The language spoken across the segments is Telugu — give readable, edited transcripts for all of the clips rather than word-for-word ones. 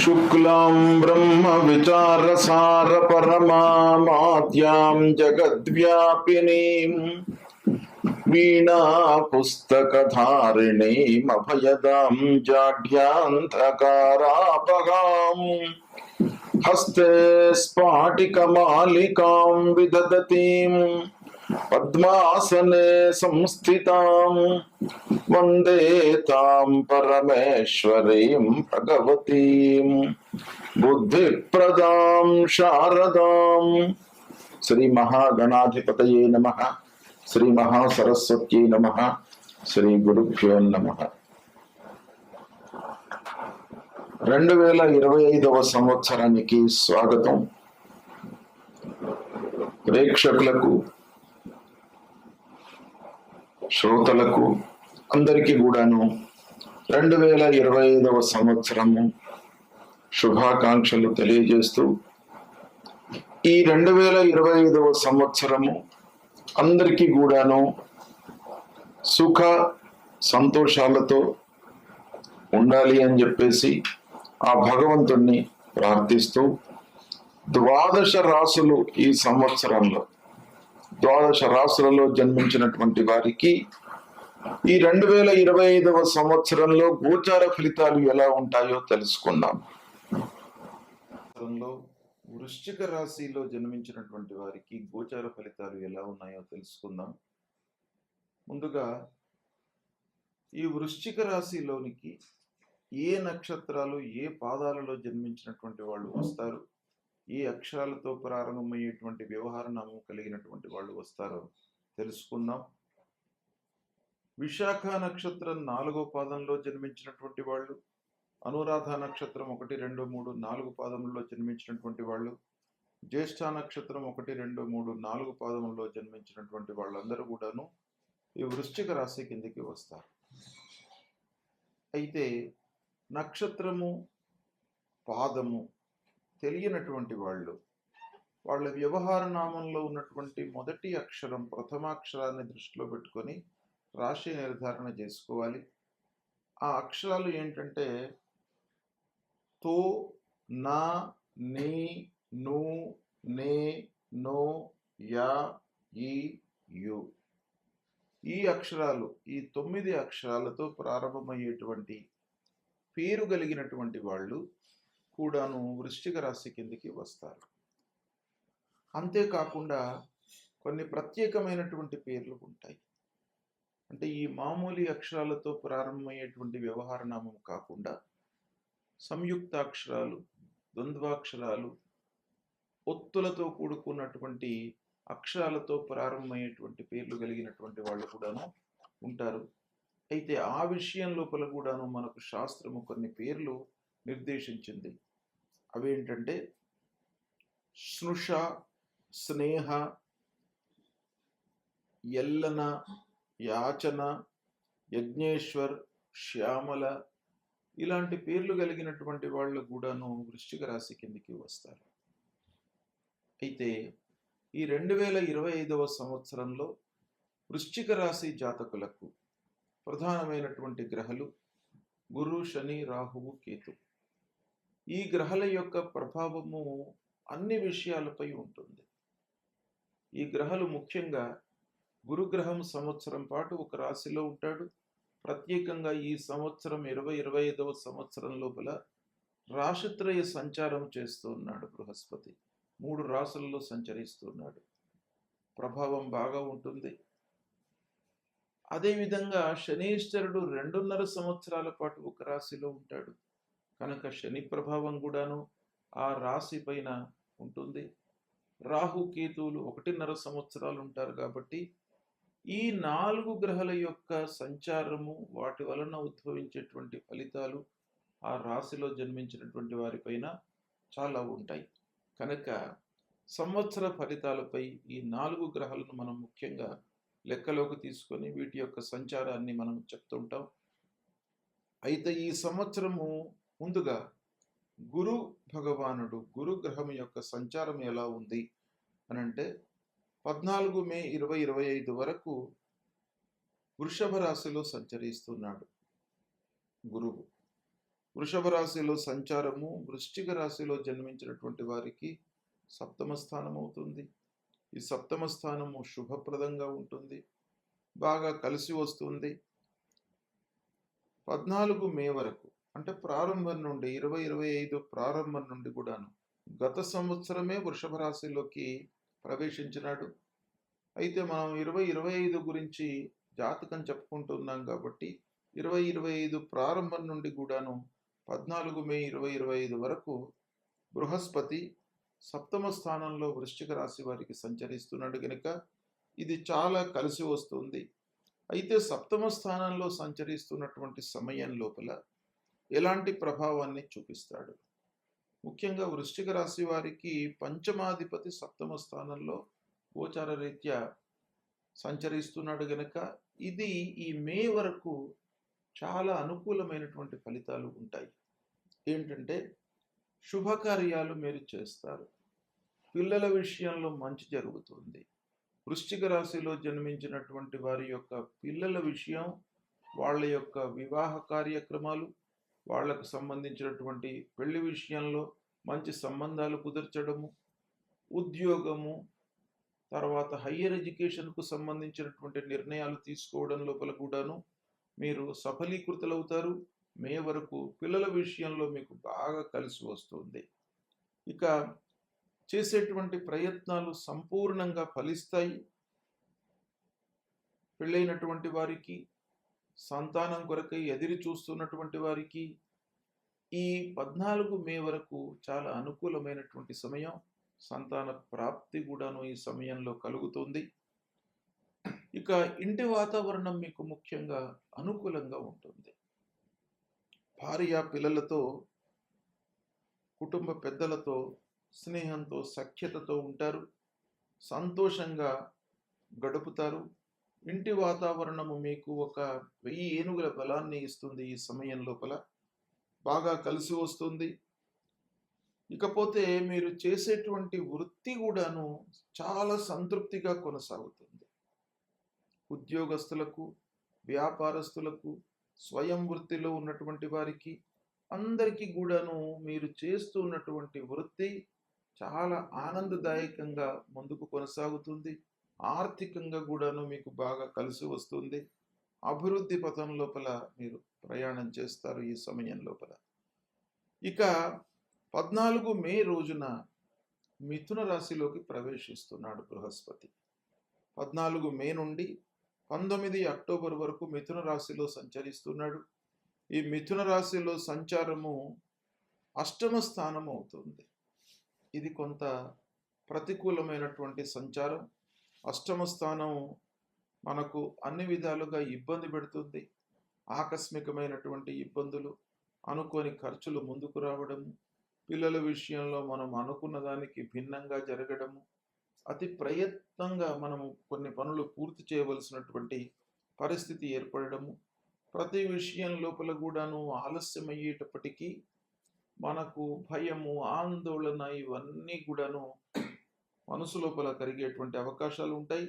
शुक्लां ब्रह्मविचारसार परमामाद्यां जगद्व्यापिनीं वीणा पुस्तकधारिणीमभयदां जाड्यान्धकारापगाम् हस्ते स्फाटिकमालिकां विदधतीं पद्मासने संस्थितां वन्दे तां परमेश्वरीं भगवतीं बुद्धिप्रदां शारदां। श्री महागणाधिपतये नमः। श्री महासरस्वत्यै नमः। श्री गुरुभ्यो नमः। 2025వ సంవత్సరానికి స్వాగతం. ప్రేక్షకులకు, శ్రోతలకు అందరికీ కూడాను 2025వ సంవత్సరము శుభాకాంక్షలు తెలియజేస్తూ, ఈ 2025వ సంవత్సరము అందరికీ కూడాను సుఖ సంతోషాలతో ఉండాలి అని చెప్పేసి ఆ భగవంతుణ్ణి ప్రార్థిస్తూ, 12 రాసులు ఈ సంవత్సరంలో 12 రాసులలో జన్మించినటువంటి వారికి ఈ 2025వ సంవత్సరంలో గోచార ఫలితాలు ఎలా ఉంటాయో తెలుసుకుందాం. వృశ్చిక రాశిలో జన్మించినటువంటి వారికి గోచార ఫలితాలు ఎలా ఉన్నాయో తెలుసుకుందాం. ముందుగా ఈ వృశ్చిక రాశిలోనికి ఏ నక్షత్రాలు, ఏ పాదాలలో జన్మించినటువంటి వాళ్ళు వస్తారు, ఏ అక్షరాలతో ప్రారంభమయ్యేటువంటి వ్యవహార నామం కలిగినటువంటి వాళ్ళు వస్తారో తెలుసుకుందాం. విశాఖ నక్షత్రం 4వ పాదంలో జన్మించినటువంటి వాళ్ళు, అనురాధ నక్షత్రం 1, 2, 3, 4 పాదములలో జన్మించినటువంటి వాళ్ళు, జ్యేష్ఠ నక్షత్రం 1, 2, 3, 4 పాదములలో జన్మించినటువంటి వాళ్ళందరూ కూడాను ఈ వృశ్చిక రాశి కిందికి వస్తారు. అయితే నక్షత్రము, పాదము తెలియనటువంటి వాళ్ళు వాళ్ళ వ్యవహార నామంలో ఉన్నటువంటి మొదటి అక్షరం, ప్రథమాక్షరాన్ని దృష్టిలో పెట్టుకొని రాశి నిర్ధారణ చేసుకోవాలి. ఆ అక్షరాలు ఏంటంటే తో, నా, నీ, ను, నే, నో, యా, ఈ, యు. ఈ అక్షరాలు, ఈ 9 అక్షరాలతో ప్రారంభమయ్యేటువంటి పేరు కలిగినటువంటి వాళ్ళు కూడాను వృశ్చిక రాశి కిందికి వస్తారు. అంతేకాకుండా కొన్ని ప్రత్యేకమైనటువంటి పేర్లు ఉంటాయి. అంటే ఈ మామూలు అక్షరాలతో ప్రారంభమయ్యేటువంటి వ్యవహార నామం కాకుండా సంయుక్తాక్షరాలు, ద్వంద్వాక్షరాలు, ఒత్తులతో కూడుకున్నటువంటి అక్షరాలతో ప్రారంభమయ్యేటువంటి పేర్లు కలిగినటువంటి వాళ్ళు కూడాను ఉంటారు. అయితే ఆ విషయం లోపల కూడాను మనకు శాస్త్రము కొన్ని పేర్లు నిర్దేశించింది. అవేంటంటే స్నుష, స్నేహ, యల్లన, యాచన, యజ్ఞేశ్వర్, శ్యామల ఇలాంటి పేర్లు కలిగినటువంటి వాళ్ళు కూడాను వృశ్చిక రాశి కిందికి వస్తారు. అయితే ఈ 2025వ సంవత్సరంలో వృశ్చిక రాశి జాతకులకు ప్రధానమైనటువంటి గ్రహాలు గురు, శని, రాహువు, కేతు. ఈ గ్రహాల యొక్క ప్రభావము అన్ని విషయాలపై ఉంటుంది. ఈ గ్రహాలు ముఖ్యంగా గురుగ్రహం సంవత్సరం పాటు ఒక రాశిలో ఉంటాడు. ప్రత్యేకంగా ఈ సంవత్సరం 2025వ సంవత్సరం లోపల రాశిత్రయ సంచారం చేస్తూ ఉన్నాడు. బృహస్పతి 3 రాశులలో సంచరిస్తున్నాడు. ప్రభావం బాగా ఉంటుంది. అదేవిధంగా శనీశ్వరుడు 2.5 సంవత్సరాల పాటు ఒక రాశిలో ఉంటాడు కనుక శని ప్రభావం కూడాను ఆ రాశి పైన ఉంటుంది. రాహు, కేతువులు 1.5 సంవత్సరాలు ఉంటారు కాబట్టి ఈ 4 గ్రహాల యొక్క సంచారము, వాటి వలన ఉద్భవించేటువంటి ఫలితాలు ఆ రాశిలో జన్మించినటువంటి వారిపైన చాలా ఉంటాయి. కనుక సంవత్సర ఫలితాలపై ఈ 4 గ్రహాలను మనం ముఖ్యంగా లెక్కలోకి తీసుకొని వీటి యొక్క సంచారాన్ని మనం చెప్తుంటాం. అయితే ఈ సంవత్సరము ముందుగా గురు భగవానుడు, గురు గ్రహం యొక్క సంచారం ఎలా ఉంది అని అంటే 14 మే 2025 వరకు వృషభ రాశిలో సంచరిస్తున్నాడు గురువు. వృషభ రాశిలో సంచారము వృశ్చిక రాశిలో జన్మించినటువంటి వారికి సప్తమ స్థానం అవుతుంది. ఈ సప్తమ స్థానము శుభప్రదంగా ఉంటుంది, బాగా కలిసి వస్తుంది. 14 మే వరకు అంటే ప్రారంభం నుండి 2025 ప్రారంభం నుండి కూడాను గత సంవత్సరమే వృషభ రాశిలోకి ప్రవేశించినాడు. అయితే మనం 2025 గురించి జాతకం చెప్పుకుంటున్నాం కాబట్టి 2025 ప్రారంభం నుండి కూడాను 14 మే 2025 వరకు బృహస్పతి సప్తమ స్థానంలో వృశ్చిక రాశి వారికి సంచరిస్తున్నాడు కనుక ఇది చాలా కలిసి వస్తుంది. అయితే సప్తమ స్థానంలో సంచరిస్తున్నటువంటి సమయం లోపల ఎలాంటి ప్రభావాన్ని చూపిస్తాడు? ముఖ్యంగా వృశ్చిక రాశి వారికి పంచమాధిపతి సప్తమ స్థానంలో గోచార రీత్యా సంచరిస్తున్నాడు గనక ఇది ఈ మే వరకు చాలా అనుకూలమైనటువంటి ఫలితాలు ఉంటాయి. ఏంటంటే శుభకార్యాలు మీరు చేస్తారు, పిల్లల విషయంలో మంచి జరుగుతుంది. వృశ్చిక రాశిలో జన్మించినటువంటి వారి యొక్క పిల్లల విషయం, వాళ్ళ యొక్క వివాహ కార్యక్రమాలు, వాళ్లకు సంబంధించినటువంటి పెళ్లి విషయంలో మంచి సంబంధాలు కుదర్చడము, ఉద్యోగము, తర్వాత హయ్యర్ ఎడ్యుకేషన్కు సంబంధించినటువంటి నిర్ణయాలు తీసుకోవడం లోపల కూడాను మీరు సఫలీకృతులవుతారు. మే వరకు పిల్లల విషయంలో మీకు బాగా కలిసి వస్తుంది. ఇక చేసేటువంటి ప్రయత్నాలు సంపూర్ణంగా ఫలిస్తాయి. పెళ్ళైనటువంటి వారికి, సంతానం కొరకై ఎదురు చూస్తున్నటువంటి వారికి ఈ 14 మే వరకు చాలా అనుకూలమైనటువంటి సమయం. సంతాన ప్రాప్తి కూడాను ఈ సమయంలో కలుగుతుంది. ఇక ఇంటి వాతావరణం మీకు ముఖ్యంగా అనుకూలంగా ఉంటుంది. భార్య పిల్లలతో, కుటుంబ పెద్దలతో స్నేహంతో సఖ్యతతో ఉంటారు, సంతోషంగా గడుపుతారు. ఇంటి వాతావరణము మీకు ఒక 1000 ఏనుగుల బలాన్ని ఇస్తుంది. ఈ సమయం లోపల బాగా కలిసి వస్తుంది. ఇకపోతే మీరు చేసేటువంటి వృత్తి కూడాను చాలా సంతృప్తిగా కొనసాగుతుంది. ఉద్యోగస్తులకు, వ్యాపారస్తులకు, స్వయం వృత్తిలో ఉన్నటువంటి వారికి అందరికీ కూడాను మీరు చేస్తున్నటువంటి వృత్తి చాలా ఆనందదాయకంగా ముందుకు కొనసాగుతుంది. ఆర్థికంగా కూడాను మీకు బాగా కలిసి వస్తుంది. అభివృద్ధి పథం లోపల మీరు ప్రయాణం చేస్తారు ఈ సమయం లోపల. ఇక 14 మే రోజున మిథున రాశిలోకి ప్రవేశిస్తున్నాడు బృహస్పతి. 14 మే నుండి 19 అక్టోబర్ వరకు మిథున రాశిలో సంచరిస్తున్నాడు. ఈ మిథున రాశిలో సంచారము అష్టమ స్థానం అవుతుంది. ఇది కొంత ప్రతికూలమైనటువంటి సంచారం. అష్టమ స్థానం మనకు అన్ని విధాలుగా ఇబ్బంది పెడుతుంది. ఆకస్మికమైనటువంటి ఇబ్బందులు, అనుకోని ఖర్చులు ముందుకు రావడము, పిల్లల విషయంలో మనం అనుకున్న దానికి భిన్నంగా జరగడము, అతి ప్రయత్నంగా మనము కొన్ని పనులు పూర్తి చేయవలసినటువంటి పరిస్థితి ఏర్పడము, ప్రతి విషయం లోపల కూడాను ఆలస్యమయ్యేటప్పటికీ మనకు భయము, ఆందోళన ఇవన్నీ కూడాను మనసు లోపల కలిగేటువంటి అవకాశాలు ఉంటాయి.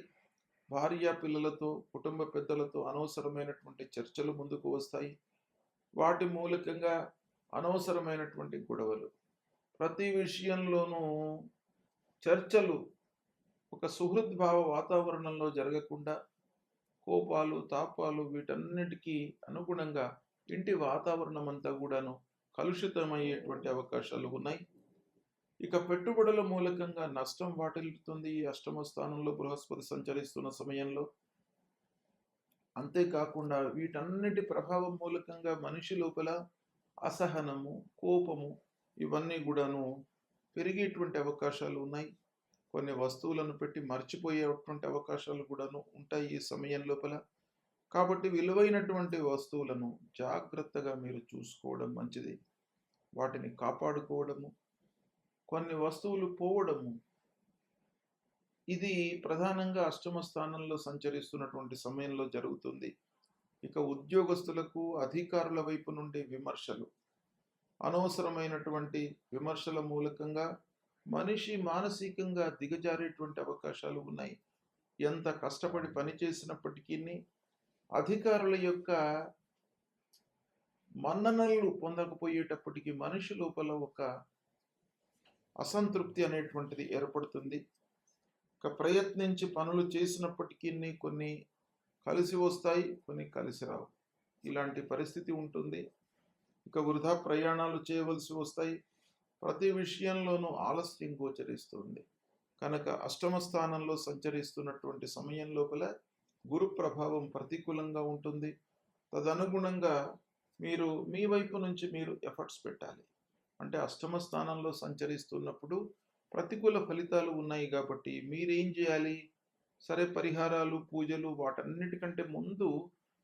భార్య పిల్లలతో, కుటుంబ పెద్దలతో అనవసరమైనటువంటి చర్చలు ముందుకు వస్తాయి. వాటి మూలకంగా అనవసరమైనటువంటి గొడవలు, ప్రతి విషయంలోనూ చర్చలు ఒక సుహృద్భావ వాతావరణంలో జరగకుండా కోపాలు, తాపాలు వీటన్నిటికీ అనుగుణంగా ఇంటి వాతావరణం అంతా కూడాను కలుషితమయ్యేటువంటి అవకాశాలు ఉన్నాయి. ఇక పెట్టుబడుల మూలకంగా నష్టం వాటిల్లుతుంది ఈ అష్టమ స్థానంలో బృహస్పతి సంచరిస్తున్న సమయంలో. అంతేకాకుండా వీటన్నిటి ప్రభావం మూలకంగా మనిషి లోపల అసహనము, కోపము ఇవన్నీ కూడాను పెరిగేటువంటి అవకాశాలు ఉన్నాయి. కొన్ని వస్తువులను పెట్టి మర్చిపోయేటువంటి అవకాశాలు కూడాను ఉంటాయి ఈ సమయం లోపల. కాబట్టి విలువైనటువంటి వస్తువులను జాగ్రత్తగా మీరు చూసుకోవడం మంచిది. వాటిని కాపాడుకోవడము, కొన్ని వస్తువులు పోవడము, ఇది ప్రధానంగా అష్టమ స్థానంలో సంచరిస్తున్నటువంటి సమయంలో జరుగుతుంది. ఇక ఉద్యోగస్తులకు, అధికారుల వైపు నుండి విమర్శలు, అనవసరమైనటువంటి విమర్శల మూలకంగా మనిషి మానసికంగా దిగజారేటువంటి అవకాశాలు ఉన్నాయి. ఎంత కష్టపడి పని చేసినప్పటికీ అధికారుల యొక్క మన్ననలు పొందకపోయేటప్పటికీ మనిషి లోపల ఒక అసంతృప్తి అనేటువంటిది ఏర్పడుతుంది. ప్రయత్నించి పనులు చేసినప్పటికీ కొన్ని కలిసి వస్తాయి, కొన్ని కలిసి రావు. ఇలాంటి పరిస్థితి ఉంటుంది. వృధా ప్రయాణాలు చేయవలసి వస్తాయి. ప్రతి విషయంలోనూ ఆలస్యం గోచరిస్తుంది. కనుక అష్టమ స్థానంలో సంచరిస్తున్నటువంటి సమయం లోపల గురు ప్రభావం ప్రతికూలంగా ఉంటుంది. తదనుగుణంగా మీరు మీ వైపు నుంచి మీరు ఎఫర్ట్స్ పెట్టాలి. అంటే అష్టమ స్థానంలో సంచరిస్తున్నప్పుడు ప్రతికూల ఫలితాలు ఉన్నాయి కాబట్టి మీరేం చేయాలి? సరే, పరిహారాలు, పూజలు వాటన్నిటికంటే ముందు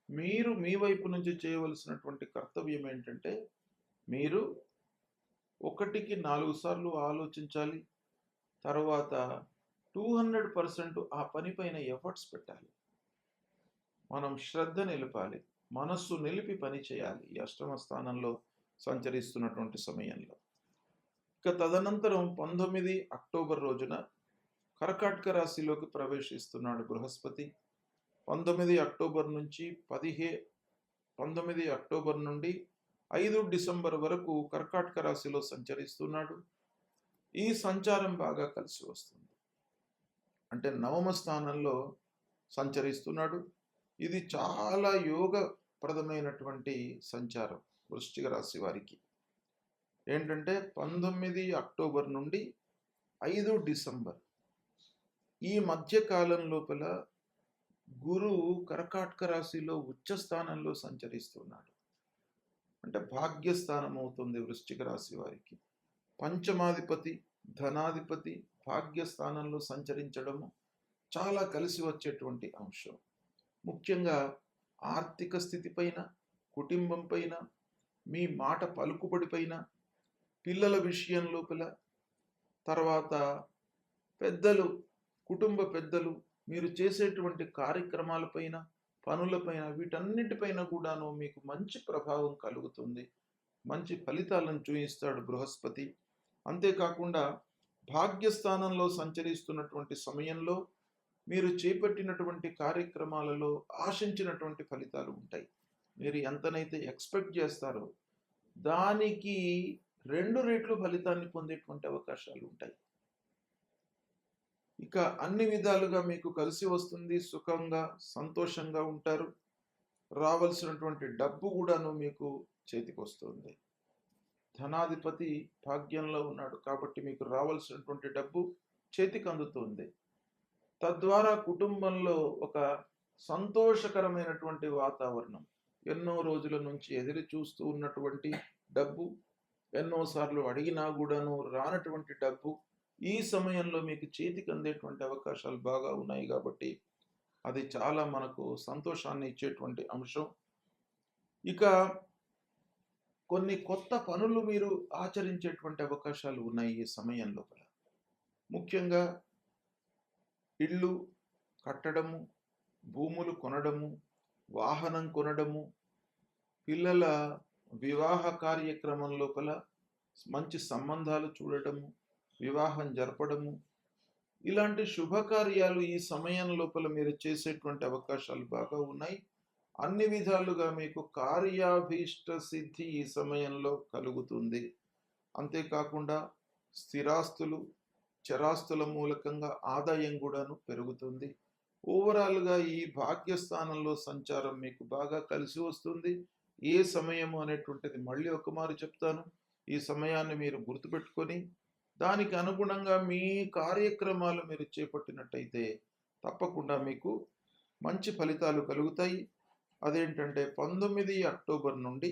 మీరు మీ వైపు నుంచి చేయవలసినటువంటి కర్తవ్యం ఏంటంటే, మీరు 1కి 4 సార్లు ఆలోచించాలి. తర్వాత 200% ఆ పనిపైన ఎఫర్ట్స్ పెట్టాలి. మనం శ్రద్ధ నిలపాలి, మనస్సు నిలిపి పని చేయాలి ఈ అష్టమ స్థానంలో సంచరిస్తున్నటువంటి సమయంలో. తదనంతరం 19 అక్టోబర్ రోజున కర్కాటక రాశిలోకి ప్రవేశిస్తున్నాడు బృహస్పతి. 19 అక్టోబర్ నుంచి 19 అక్టోబర్ నుండి 5 డిసెంబర్ వరకు కర్కాటక రాశిలో సంచరిస్తున్నాడు. ఈ సంచారం బాగా కలిసి వస్తుంది. అంటే నవమ స్థానంలో సంచరిస్తున్నాడు. ఇది చాలా యోగప్రదమైనటువంటి సంచారం వృశ్చిక రాశి వారికి. ఏంటంటే 19 అక్టోబర్ నుండి 5 డిసెంబర్ ఈ మధ్య కాలం లోపల గురువు కర్కాటక రాశిలో ఉచ్చ స్థానంలో సంచరిస్తున్నాడు. అంటే భాగ్యస్థానం అవుతుంది వృశ్చిక రాశి వారికి. పంచమాధిపతి, ధనాధిపతి భాగ్యస్థానంలో సంచరించడము చాలా కలిసి వచ్చేటువంటి అంశం. ముఖ్యంగా ఆర్థిక స్థితి పైన, కుటుంబం పైన, మీ మాట పలుకుబడి పైన, పిల్లల విషయం లోపల, తర్వాత పెద్దలు, కుటుంబ పెద్దలు, మీరు చేసేటువంటి కార్యక్రమాలపైన, పనులపైన, వీటన్నిటిపైన కూడాను మీకు మంచి ప్రభావం కలుగుతుంది. మంచి ఫలితాలను చూపిస్తాడు బృహస్పతి. అంతేకాకుండా భాగ్యస్థానంలో సంచరిస్తున్నటువంటి సమయంలో మీరు చేపట్టినటువంటి కార్యక్రమాలలో ఆశించినటువంటి ఫలితాలు ఉంటాయి. మీరు ఎంతనైతే ఎక్స్పెక్ట్ చేస్తారో దానికి 2 రెట్లు ఫలితాన్ని పొందేటువంటి అవకాశాలు ఉంటాయి. అన్ని విధాలుగా మీకు కలిసి వస్తుంది. సుఖంగా, సంతోషంగా ఉంటారు. రావాల్సినటువంటి డబ్బు కూడాను మీకు చేతికి వస్తుంది. ధనాధిపతి భాగ్యంలో ఉన్నాడు కాబట్టి మీకు రావాల్సినటువంటి డబ్బు చేతికి అందుతుంది. తద్వారా కుటుంబంలో ఒక సంతోషకరమైనటువంటి వాతావరణం, ఎన్నో రోజుల నుంచి ఎదురు చూస్తూ ఉన్నటువంటి డబ్బు, ఎన్నోసార్లు అడిగినా కూడాను రానటువంటి డబ్బు ఈ సమయంలో మీకు చేతికి అందేటువంటి అవకాశాలు బాగా ఉన్నాయి కాబట్టి అది చాలా మనకు సంతోషాన్ని ఇచ్చేటువంటి అంశం. కొన్ని కొత్త పనులు మీరు ఆచరించేటువంటి అవకాశాలు ఉన్నాయి ఈ సమయం లోపల. ముఖ్యంగా ఇళ్ళు కట్టడము, భూములు కొనడము, వాహనం కొనడము, పిల్లల వివాహ కార్యక్రమం లోపల మంచి సంబంధాలు చూడటము, వివాహం జరపడము, ఇలాంటి శుభకార్యాలు ఈ సమయం లోపల మీరు చేసేటువంటి అవకాశాలు బాగా ఉన్నాయి. అన్ని విధాలుగా మీకు కార్యాభీష్ట సిద్ధి ఈ సమయంలో కలుగుతుంది. అంతేకాకుండా స్థిరాస్తులు, చరాస్తుల మూలకంగా ఆదాయం కూడాను పెరుగుతుంది. ఓవరాల్గా ఈ భాగ్యస్థానంలో సంచారం మీకు బాగా కలిసి వస్తుంది. ఏ సమయము అనేటువంటిది మళ్ళీ ఒకమారు చెప్తాను. ఈ సమయాన్ని మీరు గుర్తుపెట్టుకొని దానికి అనుగుణంగా మీ కార్యక్రమాలు మీరు చేపట్టినట్టయితే తప్పకుండా మీకు మంచి ఫలితాలు కలుగుతాయి. అదేంటంటే 19 అక్టోబర్ నుండి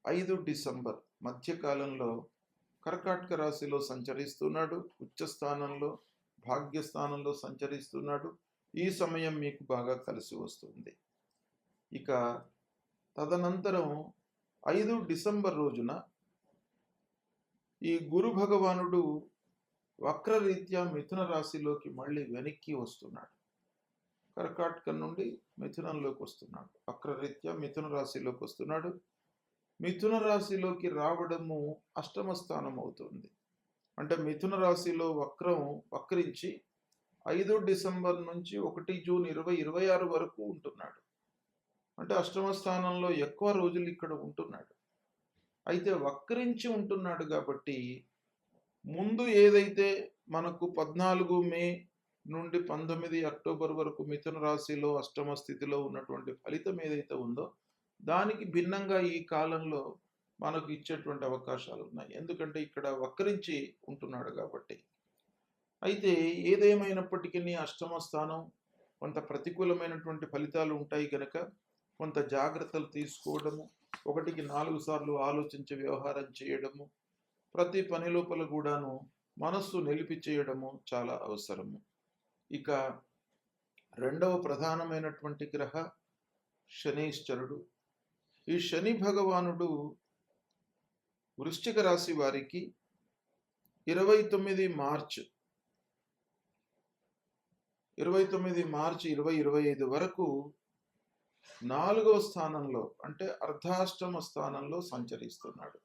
5 డిసెంబర్ మధ్యకాలంలో కర్కాటక రాశిలో సంచరిస్తున్నాడు. ఉచ్చస్థానంలో, భాగ్యస్థానంలో సంచరిస్తున్నాడు. ఈ సమయం మీకు బాగా కలిసి వస్తుంది. తదనంతరం 5 డిసెంబర్ రోజున ఈ గురు భగవానుడు వక్రరీత్యా మిథున రాశిలోకి మళ్ళీ వెనక్కి వస్తున్నాడు. కర్కాటకం నుండి మిథునంలోకి వస్తున్నాడు. వక్రరీత్యా మిథున రాశిలోకి వస్తున్నాడు. మిథున రాశిలోకి రావడము అష్టమ స్థానం అవుతుంది. అంటే మిథున రాశిలో వక్రించి 5 డిసెంబర్ నుంచి 1 జూన్ 2026 వరకు ఉంటున్నాడు. అంటే అష్టమ స్థానంలో ఎక్కువ రోజులు ఇక్కడ ఉంటున్నాడు. అయితే వక్రించి ఉంటున్నాడు కాబట్టి ముందు ఏదైతే మనకు 14 మే నుండి 19 అక్టోబర్ వరకు మిథున రాశిలో అష్టమ స్థితిలో ఉన్నటువంటి ఫలితం ఏదైతే ఉందో దానికి భిన్నంగా ఈ కాలంలో మనకు ఇచ్చేటువంటి అవకాశాలు ఉన్నాయి. ఎందుకంటే ఇక్కడ వక్రించి ఉంటున్నాడు కాబట్టి. అయితే ఏదేమైనప్పటికీ అష్టమ స్థానం కొంత ప్రతికూలమైనటువంటి ఫలితాలు ఉంటాయి కనుక కొంత జాగ్రత్తలు తీసుకోవడము, 1కి 4 సార్లు ఆలోచించి వ్యవహారం చేయడము, ప్రతి పని లోపల కూడాను మనస్సు నిలిపి చేయడము చాలా అవసరము. ఇక రెండవ ప్రధానమైనటువంటి గ్రహ శనీశ్వరుడు. ఈ శని భగవానుడు వృశ్చిక రాశి వారికి 29 మార్చ్ 2025 వరకు 4వ స్థానంలో అంటే అర్ధాష్టమ స్థానంలో సంచరిస్తున్నాడు.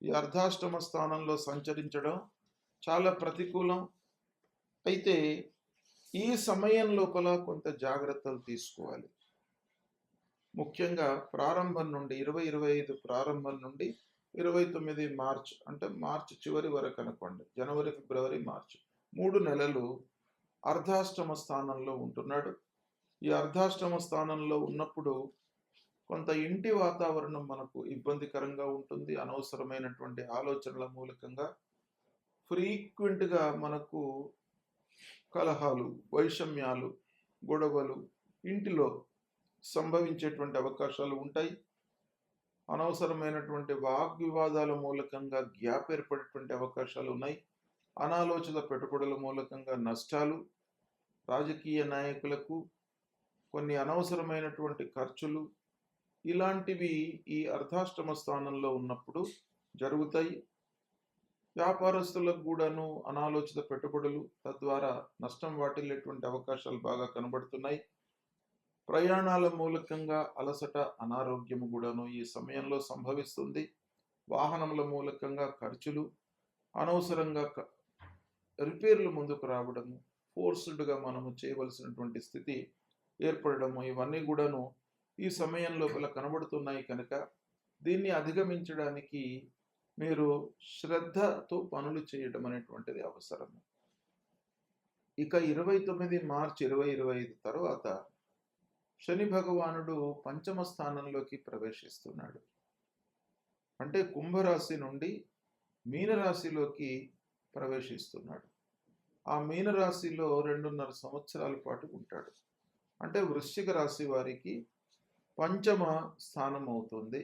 ఈ అర్ధాష్టమ స్థానంలో సంచరించడం చాలా ప్రతికూలం. అయితే ఈ సమయం లోపల కొంత జాగ్రత్తలు తీసుకోవాలి. ముఖ్యంగా ప్రారంభం నుండి 2025 ప్రారంభం నుండి 29 మార్చ్ అంటే మార్చి చివరి వరకు అనుకోండి, జనవరి, ఫిబ్రవరి, మార్చ్ 3 నెలలు అర్ధాష్టమ స్థానంలో ఉంటున్నాడు. ఈ అర్ధాష్టమ స్థానంలో ఉన్నప్పుడు కొంత ఇంటి వాతావరణం మనకు ఇబ్బందికరంగా ఉంటుంది. అనవసరమైనటువంటి ఆలోచనల మూలకంగా ఫ్రీక్వెంట్గా మనకు కలహాలు, వైషమ్యాలు, గొడవలు ఇంటిలో సంభవించేటువంటి అవకాశాలు ఉంటాయి. అనవసరమైనటువంటి వాగ్వివాదాల మూలకంగా గ్యాప్ ఏర్పడేటువంటి అవకాశాలు ఉన్నాయి. అనాలోచిత పెట్టుబడుల మూలకంగా నష్టాలు, రాజకీయ నాయకులకు కొన్ని అనవసరమైనటువంటి ఖర్చులు, ఇలాంటివి ఈ అర్ధాష్టమ స్థానంలో ఉన్నప్పుడు జరుగుతాయి. వ్యాపారస్తులకు కూడాను అనాలోచిత పెట్టుబడులు, తద్వారా నష్టం వాటిల్లేటువంటి అవకాశాలు బాగా కనబడుతున్నాయి. ప్రయాణాల మూలకంగా అలసట, అనారోగ్యము కూడాను ఈ సమయంలో సంభవిస్తుంది. వాహనముల మూలకంగా ఖర్చులు, అనవసరంగా రిపేర్లు ముందుకు రావడము, ఫోర్స్డ్గా మనము చేయవలసినటువంటి స్థితి ఏర్పడము, ఇవన్నీ కూడాను ఈ సమయం లోపల కనబడుతున్నాయి కనుక దీన్ని అధిగమించడానికి మీరు శ్రద్ధతో పనులు చేయడం అనేటువంటిది అవసరము. ఇక 29 మార్చి 2025 తర్వాత శని భగవానుడు పంచమ స్థానంలోకి ప్రవేశిస్తున్నాడు. అంటే కుంభరాశి నుండి మీనరాశిలోకి ప్రవేశిస్తున్నాడు. ఆ మీనరాశిలో 2.5 సంవత్సరాల పాటు ఉంటాడు. అంటే వృశ్చిక రాశి వారికి పంచమ స్థానం అవుతుంది.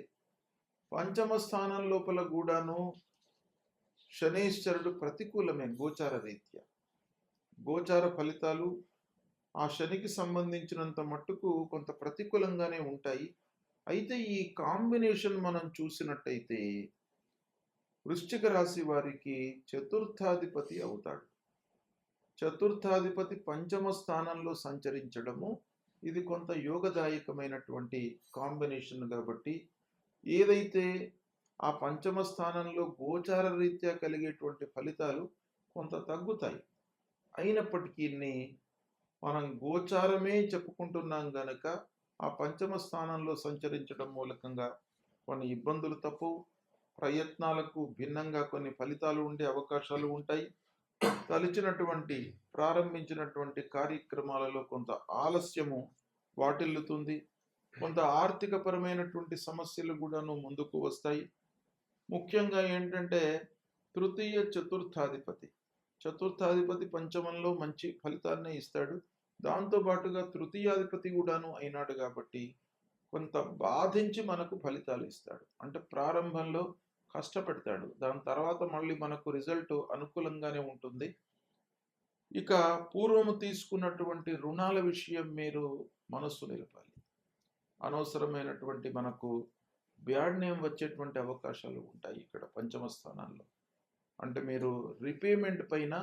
పంచమ స్థానం లోపల కూడాను శనీశ్వరుడు ప్రతికూలమే గోచార రీత్యా. గోచార ఫలితాలు ఆ శనికి సంబంధించినంత మట్టుకు కొంత ప్రతికూలంగానే ఉంటాయి. అయితే ఈ కాంబినేషన్ మనం చూసినట్టయితే వృశ్చిక రాశి వారికి చతుర్థాధిపతి అవుతాడు. చతుర్థాధిపతి పంచమ స్థానంలో సంచరించడము ఇది కొంత యోగదాయకమైనటువంటి కాంబినేషన్ కాబట్టి ఏదైతే ఆ పంచమ స్థానంలో గోచార రీత్యా కలిగేటువంటి ఫలితాలు కొంత తగ్గుతాయి. అయినప్పటికీ మనం గోచారమే చెప్పుకుంటున్నాం గనక ఆ పంచమ స్థానంలో సంచరించడం మూలకంగా కొన్ని ఇబ్బందులు తప్పవు. ప్రయత్నాలకు భిన్నంగా కొన్ని ఫలితాలు ఉండే అవకాశాలు ఉంటాయి. ప్రారంభించినటువంటి కార్యక్రమాలలో కొంత ఆలస్యము వాటిల్లుతుంది. కొంత ఆర్థికపరమైనటువంటి సమస్యలు కూడాను ముందుకు వస్తాయి. ముఖ్యంగా ఏంటంటే తృతీయ చతుర్థాధిపతి పంచమంలో మంచి ఫలితాన్ని ఇస్తాడు. దాంతోపాటుగా తృతీయాధిపతి కూడాను అయినాడు కాబట్టి కొంత బాధించి మనకు ఫలితాలు ఇస్తాడు. అంటే ప్రారంభంలో కష్టపెడతాడు, దాని తర్వాత మళ్ళీ మనకు రిజల్ట్ అనుకూలంగానే ఉంటుంది. ఇక పూర్వము తీసుకున్నటువంటి రుణాల విషయం మీరు మనస్సు నిలపాలి. అనవసరమైనటువంటి మనకు బ్యాడ్ నేమ్ వచ్చేటువంటి అవకాశాలు ఉంటాయి ఇక్కడ పంచమ స్థానాల్లో. అంటే మీరు రిపేమెంట్ పైన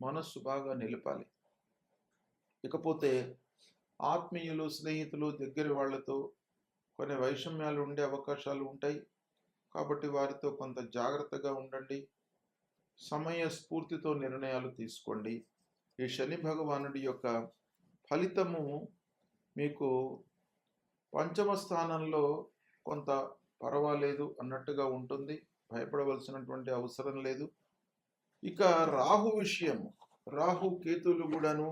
మనస్సు బాగా నిలపాలి. ఇకపోతే ఆత్మీయులు, స్నేహితులు, దగ్గరి వాళ్ళతో కొన్ని వైషమ్యాలు ఉండే అవకాశాలు ఉంటాయి కాబట్టి వారితో కొంత జాగ్రత్తగా ఉండండి. సమయ స్ఫూర్తితో నిర్ణయాలు తీసుకోండి. ఈ శని భగవానుడి యొక్క ఫలితము మీకు పంచమ స్థానంలో కొంత పర్వాలేదు అన్నట్టుగా ఉంటుంది. భయపడవలసినటువంటి అవసరం లేదు. ఇక రాహు విషయం, రాహు కేతువులు కూడాను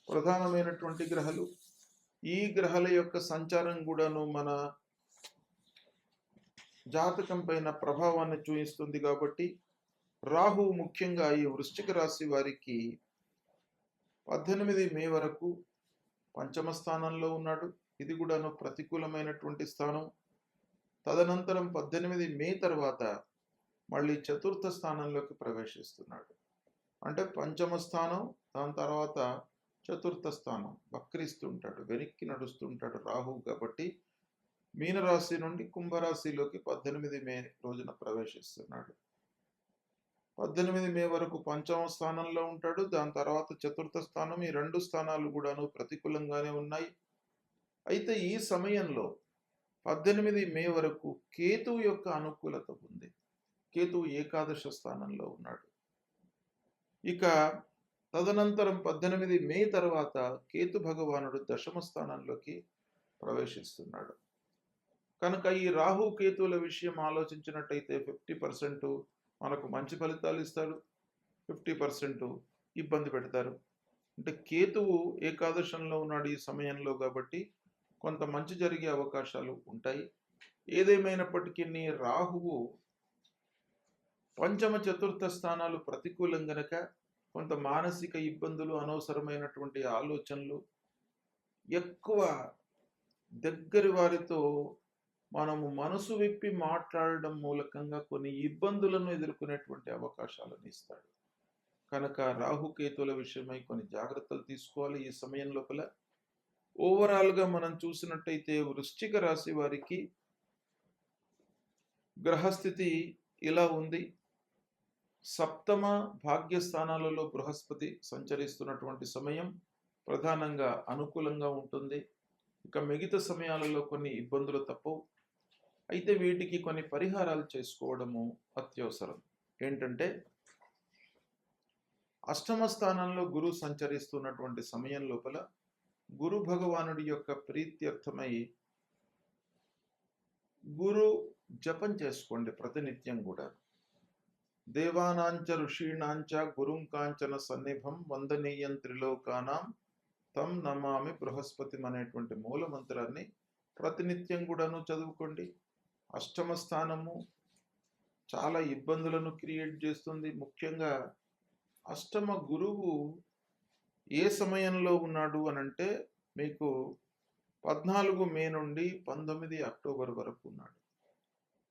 ప్రధానమైనటువంటి గ్రహాలు. ఈ గ్రహాల యొక్క సంచారం కూడాను మన జాతకం పైన ప్రభావాన్ని చూపిస్తుంది కాబట్టి రాహు ముఖ్యంగా ఈ వృశ్చిక రాశి వారికి 18 మే వరకు పంచమ స్థానంలో ఉన్నాడు. ఇది కూడాను ప్రతికూలమైనటువంటి స్థానం. తదనంతరం 18 మే తర్వాత మళ్ళీ చతుర్థ స్థానంలోకి ప్రవేశిస్తున్నాడు. అంటే పంచమ స్థానం, దాని తర్వాత చతుర్థ స్థానం వక్రిస్తుంటాడు, వెనక్కి నడుస్తుంటాడు రాహు. కాబట్టి మీనరాశి నుండి కుంభరాశిలోకి 18 మే రోజున ప్రవేశిస్తున్నాడు. 18 మే వరకు పంచమ స్థానంలో ఉంటాడు. దాని తర్వాత చతుర్థ స్థానం. ఈ రెండు స్థానాలు కూడాను ప్రతికూలంగానే ఉన్నాయి. అయితే ఈ సమయంలో 18 మే వరకు కేతువు యొక్క అనుకూలత ఉంది. కేతువు ఏకాదశ స్థానంలో ఉన్నాడు. ఇక తదనంతరం 18 మే తర్వాత కేతు భగవానుడు దశమ స్థానంలోకి ప్రవేశిస్తున్నాడు. కనుక ఈ రాహు కేతువుల విషయం ఆలోచించినట్టయితే 50% మనకు మంచి ఫలితాలు ఇస్తాడు, 50% ఇబ్బంది పెడతారు. అంటే కేతువు ఏకాదశంలో ఉన్నాడు ఈ సమయంలో కాబట్టి కొంత మంచి జరిగే అవకాశాలు ఉంటాయి. ఏదేమైనప్పటికీ రాహువు పంచమ చతుర్థ స్థానాలు ప్రతికూలం గనక కొంత మానసిక ఇబ్బందులు, అనవసరమైనటువంటి ఆలోచనలు, ఎక్కువ దగ్గరి వారితో మనము మనసు విప్పి మాట్లాడడం మూలకంగా కొన్ని ఇబ్బందులను ఎదుర్కొనేటువంటి అవకాశాలను ఇస్తాడు. కనుక రాహుకేతుల విషయమై కొన్ని జాగ్రత్తలు తీసుకోవాలి ఈ సమయం లోపల. ఓవరాల్గా మనం చూసినట్టయితే వృశ్చిక రాశి వారికి గ్రహస్థితి ఇలా ఉంది. సప్తమ భాగ్యస్థానాలలో బృహస్పతి సంచరిస్తున్నటువంటి సమయం ప్రధానంగా అనుకూలంగా ఉంటుంది. ఇక మిగతా సమయాలలో కొన్ని ఇబ్బందులు తప్పవు. అయితే వీటికి కొన్ని పరిహారాలు చేసుకోవడము అత్యవసరం. ఏంటంటే అష్టమ స్థానంలో గురువు సంచరిస్తున్నటువంటి సమయం లోపల గురు భగవానుడి యొక్క ప్రీత్యర్థమై గురు జపం చేసుకోండి ప్రతినిత్యం కూడా. దేవానాంచ ఋషీణాంచ గురుం కాంచన సన్నిభం వందనీయం త్రిలోకానాం తం నమామి బృహస్పతి అనేటువంటి మూల మంత్రాన్ని ప్రతినిత్యం కూడాను చదువుకోండి. అష్టమ స్థానము చాలా ఇబ్బందులను క్రియేట్ చేస్తుంది. ముఖ్యంగా అష్టమ గురువు ఏ సమయంలో ఉన్నాడు అనంటే మీకు 14 మే నుండి 19 అక్టోబర్ వరకు ఉన్నాడు.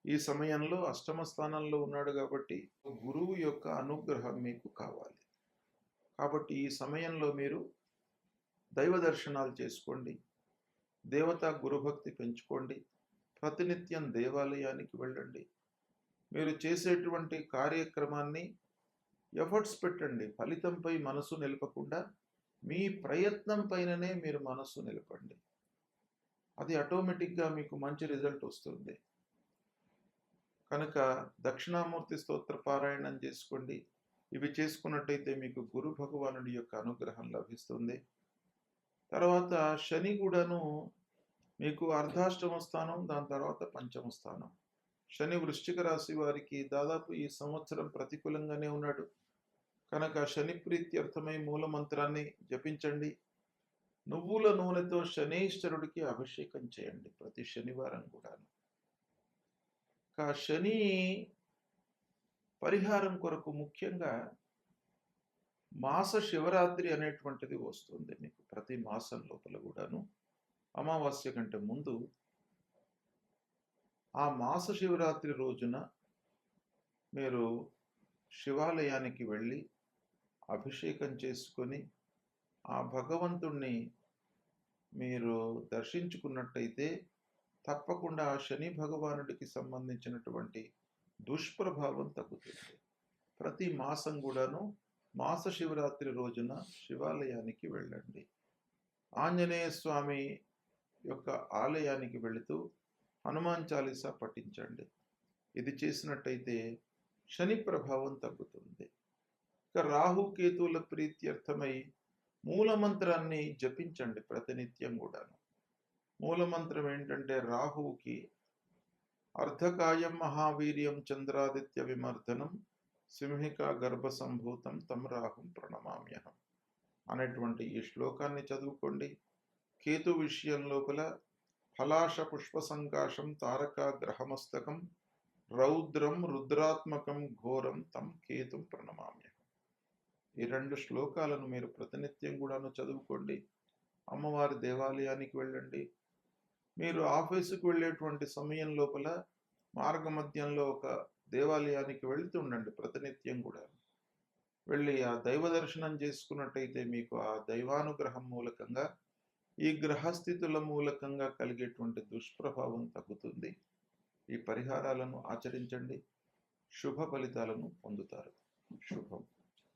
ఈ సమయంలో అష్టమ స్థానంలో ఉన్నాడు కాబట్టి గురువు యొక్క అనుగ్రహం మీకు కావాలి. కాబట్టి ఈ సమయంలో మీరు దైవ దర్శనాలు చేసుకోండి, దేవతా గురుభక్తి పెంచుకోండి, ప్రతినిత్యం దేవాలయానికి వెళ్ళండి. మీరు చేసేటువంటి కార్యక్రమాన్ని ఎఫర్ట్స్ పెట్టండి. ఫలితంపై మనసు నిలపకుండా మీ ప్రయత్నం పైననే మీరు మనసు నిలపండి. అది ఆటోమేటిక్గా మీకు మంచి రిజల్ట్ వస్తుంది. కనుక దక్షిణామూర్తి స్తోత్ర పారాయణం చేసుకోండి. ఇవి చేసుకున్నట్టయితే మీకు గురు భగవానుడి యొక్క అనుగ్రహం లభిస్తుంది. తర్వాత శని కూడాను మీకు అర్ధాష్టమ స్థానం, దాని తర్వాత పంచమ స్థానం. శని వృశ్చిక రాశి వారికి దాదాపు ఈ సంవత్సరం ప్రతికూలంగానే ఉన్నాడు. కనుక శని ప్రీత్యర్థమై మూల మంత్రాన్ని జపించండి. నువ్వుల నూనెతో శనీశ్వరుడికి అభిషేకం చేయండి ప్రతి శనివారం కూడాను. శని పరిహారం కొరకు ముఖ్యంగా మాస శివరాత్రి అనేటువంటిది వస్తుంది మీకు ప్రతి మాసం లోపల కూడాను. అమావాస్య కంటే ముందు ఆ మాస శివరాత్రి రోజున మీరు శివాలయానికి వెళ్ళి అభిషేకం చేసుకొని ఆ భగవంతుణ్ణి మీరు దర్శించుకున్నట్టయితే తప్పకుండా శని భగవానుడికి సంబంధించినటువంటి దుష్ప్రభావం తగ్గుతుంది. ప్రతి మాసం కూడాను మాస శివరాత్రి రోజున శివాలయానికి వెళ్ళండి. ఆంజనేయ స్వామి యొక్క ఆలయానికి వెళుతూ హనుమాన్ చాలీసా పఠించండి. ఇది చేసినట్టయితే శని ప్రభావం తగ్గుతుంది. ఇక రాహుకేతువుల ప్రీత్యర్థమై మూలమంత్రాన్ని జపించండి ప్రతినిత్యం కూడాను. మూలమంత్రం ఏంటంటే రాహువుకి అర్ధకాయం మహావీర్యం చంద్రాదిత్య విమర్దనం సింహిక గర్భ సంభూతం తం రాహుం ప్రణమామ్యహం అనేటువంటి ఈ శ్లోకాన్ని చదువుకోండి. కేతు విషయం లోపల ఫలాశ పుష్ప సంకాశం తారక గ్రహమస్తకం రౌద్రం రుద్రాత్మకం ఘోరం తం కేతుం ప్రణమామ్యహం. ఈ 2 శ్లోకాలను మీరు ప్రతినిత్యం కూడాను చదువుకోండి. అమ్మవారి దేవాలయానికి వెళ్ళండి. మీరు ఆఫీసుకు వెళ్ళేటువంటి సమయం లోపల మార్గమధ్యంలో ఒక దేవాలయానికి వెళ్తుండండి ప్రతినిత్యం కూడా. వెళ్ళి ఆ దైవ దర్శనం చేసుకున్నట్టయితే మీకు ఆ దైవానుగ్రహం మూలకంగా ఈ గ్రహస్థితుల మూలకంగా కలిగేటువంటి దుష్ప్రభావం తగ్గుతుంది. ఈ పరిహారాలను ఆచరించండి, శుభ ఫలితాలను పొందుతారు. శుభం.